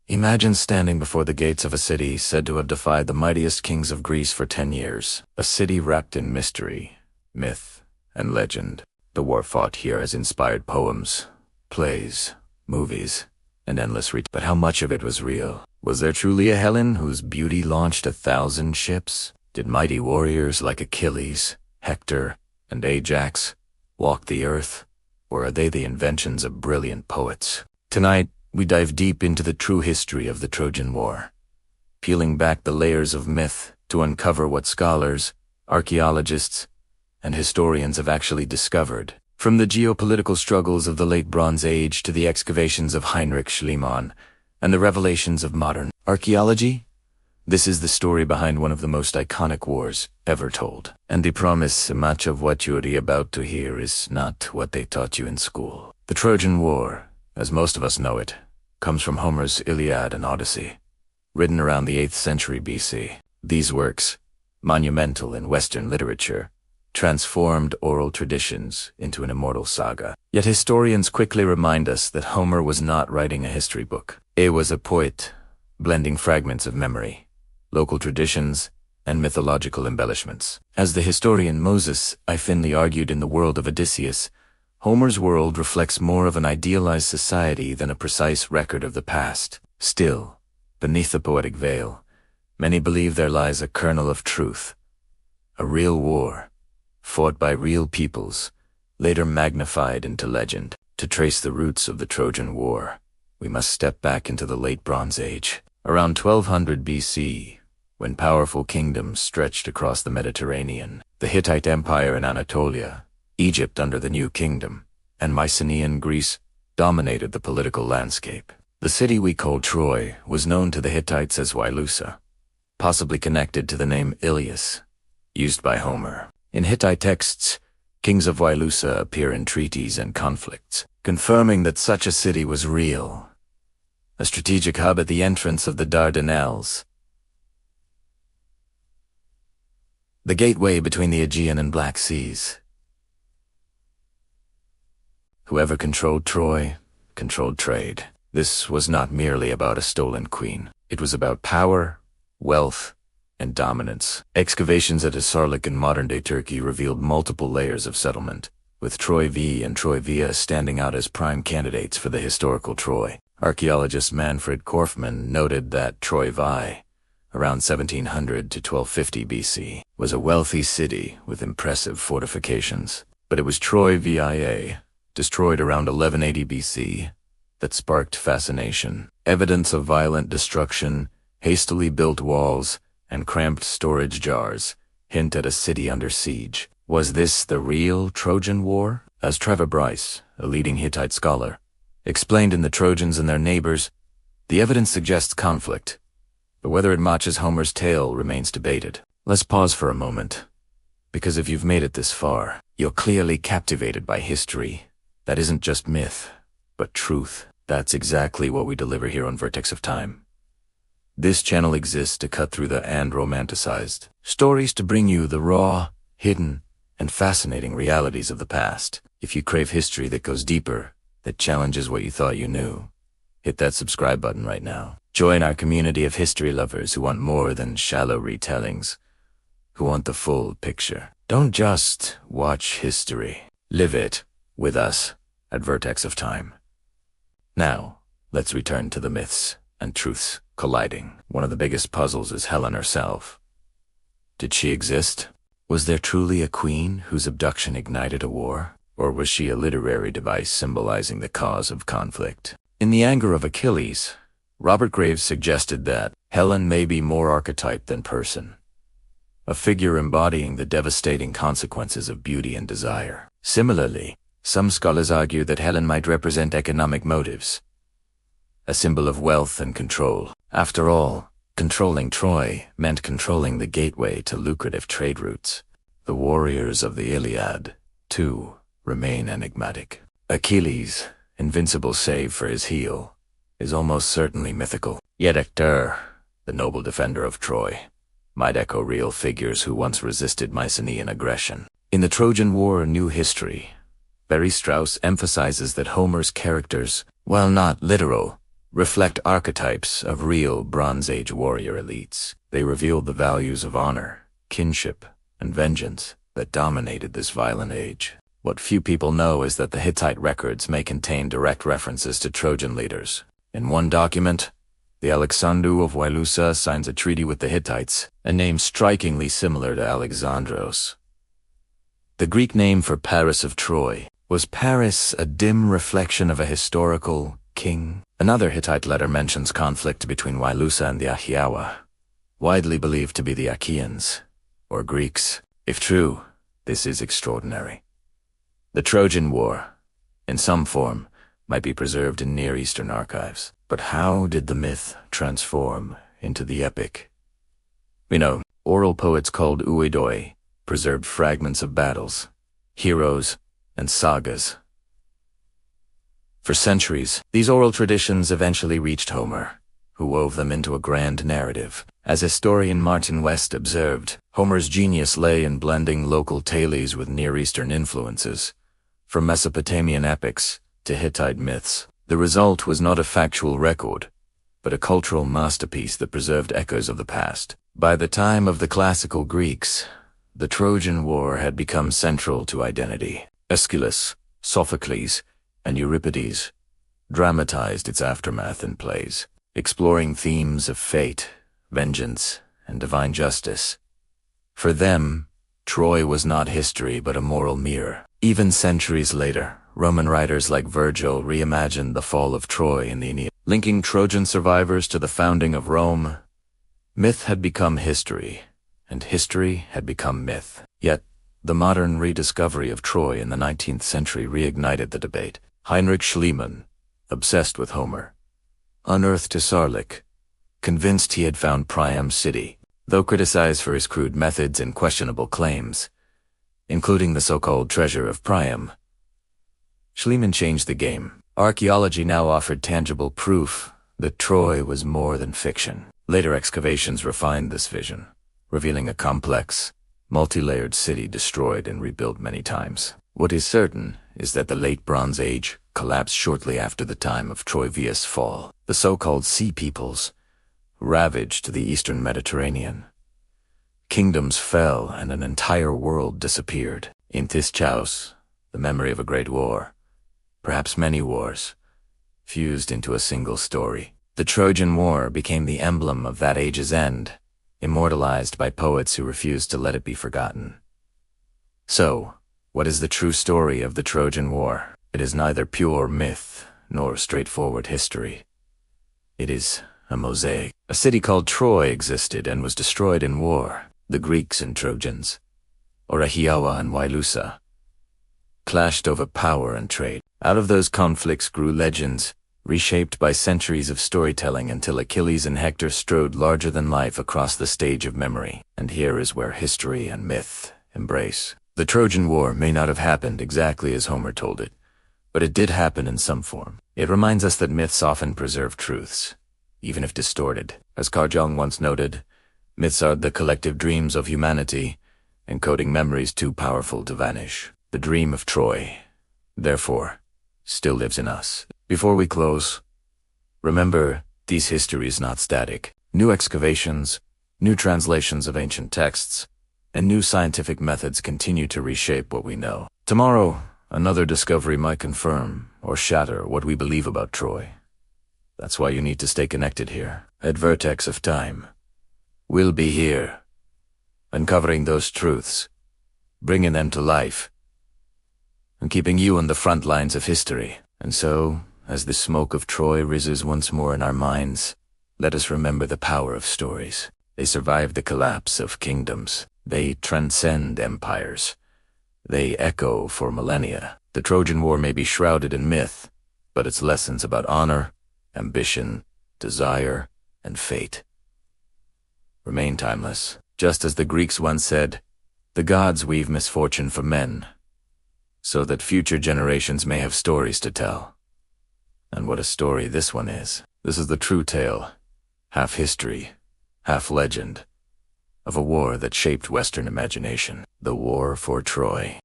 Imagine standing before the gates of a city said to have defied the mightiest kings of Greece for 10 years. A city wrapped in mystery, myth, and legend. The war fought here has inspired poems, plays, movies, and endless But how much of it was real? Was there truly a Helen whose beauty launched 1,000 ships? Did mighty warriors like Achilles, Hector, and Ajax walk the earth? Or are they the inventions of brilliant poets? Tonight, we dive deep into the true history of the Trojan War, peeling back the layers of myth to uncover what scholars, archaeologists, and historians have actually discovered. From the geopolitical struggles of the late Bronze Age to the excavations of Heinrich Schliemann and the revelations of modern archaeology, this is the story behind one of the most iconic wars ever told. And I promise much of what you're about to hear is not what they taught you in school. The Trojan War, as most of us know it, comes from Homer's Iliad and Odyssey, written around the 8th century BC. These works, monumental in Western literature, transformed oral traditions into an immortal saga. Yet historians quickly remind us that Homer was not writing a history book. He was a poet, blending fragments of memory, local traditions, and mythological embellishments. As the historian Moses I. Finley argued in The World of Odysseus, Homer's world reflects more of an idealized society than a precise record of the past. Still, beneath the poetic veil, many believe there lies a kernel of truth, a real war, fought by real peoples, later magnified into legend. To trace the roots of the Trojan War, we must step back into the late Bronze Age. Around 1200 BC, when powerful kingdoms stretched across the Mediterranean, the Hittite Empire in Anatolia, Egypt under the New Kingdom, and Mycenaean Greece dominated the political landscape. The city we call Troy was known to the Hittites as Wailusa, possibly connected to the name Ilias, used by Homer. In Hittite texts, kings of Wailusa appear in treaties and conflicts, confirming that such a city was real. A strategic hub at the entrance of the Dardanelles, the gateway between the Aegean and Black Seas. Whoever controlled Troy controlled trade. This was not merely about a stolen queen. It was about power, wealth, and dominance. Excavations at Hisarlik in modern-day Turkey revealed multiple layers of settlement, with Troy V and Troy Via standing out as prime candidates for the historical Troy. Archaeologist Manfred Korfmann noted that Troy Vi, around 1700 to 1250 BC, was a wealthy city with impressive fortifications. But it was Troy Via, destroyed around 1180 BC, that sparked fascination. Evidence of violent destruction, hastily built walls, and cramped storage jars hint at a city under siege. Was this the real Trojan War? As Trevor Bryce, a leading Hittite scholar, explained in The Trojans and Their Neighbors, the evidence suggests conflict, but whether it matches Homer's tale remains debated. Let's pause for a moment, because if you've made it this far, you're clearly captivated by history. That isn't just myth, but truth. That's exactly what we deliver here on Vertex of Time. This channel exists to cut through the and romanticized stories to bring you the raw, hidden, and fascinating realities of the past. If you crave history that goes deeper, that challenges what you thought you knew, hit that subscribe button right now. Join our community of history lovers who want more than shallow retellings, who want the full picture. Don't just watch history. Live it with us at Vertex of Time. Now, let's return to the myths and truths colliding. One of the biggest puzzles is Helen herself. Did she exist? Was there truly a queen whose abduction ignited a war? Or was she a literary device symbolizing the cause of conflict? In The Anger of Achilles, Robert Graves suggested that Helen may be more archetype than person, a figure embodying the devastating consequences of beauty and desire. Similarly, some scholars argue that Helen might represent economic motives, a symbol of wealth and control. After all, controlling Troy meant controlling the gateway to lucrative trade routes. The warriors of the Iliad, too, remain enigmatic. Achilles, invincible save for his heel, is almost certainly mythical. Yet Hector, the noble defender of Troy, might echo real figures who once resisted Mycenaean aggression. In the Trojan War: A New History, Barry Strauss emphasizes that Homer's characters, while not literal, reflect archetypes of real Bronze Age warrior elites. They revealed the values of honor, kinship, and vengeance that dominated this violent age. What few people know is that the Hittite records may contain direct references to Trojan leaders. In one document, the Alexandru of Wailusa signs a treaty with the Hittites, a name strikingly similar to Alexandros. The Greek name for Paris of Troy. Was Paris a dim reflection of a historical king? Another Hittite letter mentions conflict between Wailusa and the Ahiawa, widely believed to be the Achaeans, or Greeks. If true, this is extraordinary. The Trojan War, in some form, might be preserved in Near Eastern archives. But how did the myth transform into the epic? We know oral poets called Uidoi preserved fragments of battles, heroes, and sagas. For centuries, these oral traditions eventually reached Homer, who wove them into a grand narrative. As historian Martin West observed, Homer's genius lay in blending local tales with Near Eastern influences, from Mesopotamian epics to Hittite myths. The result was not a factual record, but a cultural masterpiece that preserved echoes of the past. By the time of the classical Greeks, the Trojan War had become central to identity. Aeschylus, Sophocles, and Euripides dramatized its aftermath in plays, exploring themes of fate, vengeance, and divine justice. For them, Troy was not history but a moral mirror. Even centuries later, Roman writers like Virgil reimagined the fall of Troy in the Aeneid, linking Trojan survivors to the founding of Rome. Myth had become history, and history had become myth. Yet, the modern rediscovery of Troy in the 19th century reignited the debate. Heinrich Schliemann, obsessed with Homer, unearthed Sarlik, convinced he had found Priam's city, though criticized for his crude methods and questionable claims, including the so-called treasure of Priam. Schliemann changed the game. Archaeology now offered tangible proof that Troy was more than fiction. Later excavations refined this vision, revealing a complex, multi-layered city destroyed and rebuilt many times. What is certain is that the late Bronze Age collapsed shortly after the time of Troy's fall. The so-called Sea Peoples ravaged the eastern Mediterranean. Kingdoms fell and an entire world disappeared. In this chaos, the memory of a great war, perhaps many wars, fused into a single story. The Trojan War became the emblem of that age's end, immortalized by poets who refused to let it be forgotten. So, what is the true story of the Trojan War? It is neither pure myth nor straightforward history. It is a mosaic. A city called Troy existed and was destroyed in war. The Greeks and Trojans, or Ahiawa and Wailusa, clashed over power and trade. Out of those conflicts grew legends, reshaped by centuries of storytelling until Achilles and Hector strode larger than life across the stage of memory. And here is where history and myth embrace. The Trojan War may not have happened exactly as Homer told it, but it did happen in some form. It reminds us that myths often preserve truths, even if distorted. As Carl Jung once noted, myths are the collective dreams of humanity, encoding memories too powerful to vanish. The dream of Troy, therefore, still lives in us. Before we close, remember, these history is not static. New excavations, new translations of ancient texts, and new scientific methods continue to reshape what we know. Tomorrow, another discovery might confirm or shatter what we believe about Troy. That's why you need to stay connected here. At Vertex of Time, we'll be here, uncovering those truths, bringing them to life, and keeping you on the front lines of history. And so, as the smoke of Troy rises once more in our minds, let us remember the power of stories. They survive the collapse of kingdoms. They transcend empires. They echo for millennia. The Trojan War may be shrouded in myth, but its lessons about honor, ambition, desire, and fate remain timeless. Just as the Greeks once said, the gods weave misfortune for men, so that future generations may have stories to tell. And what a story this one is. This is the true tale, half history, half legend, of a war that shaped Western imagination, the War for Troy.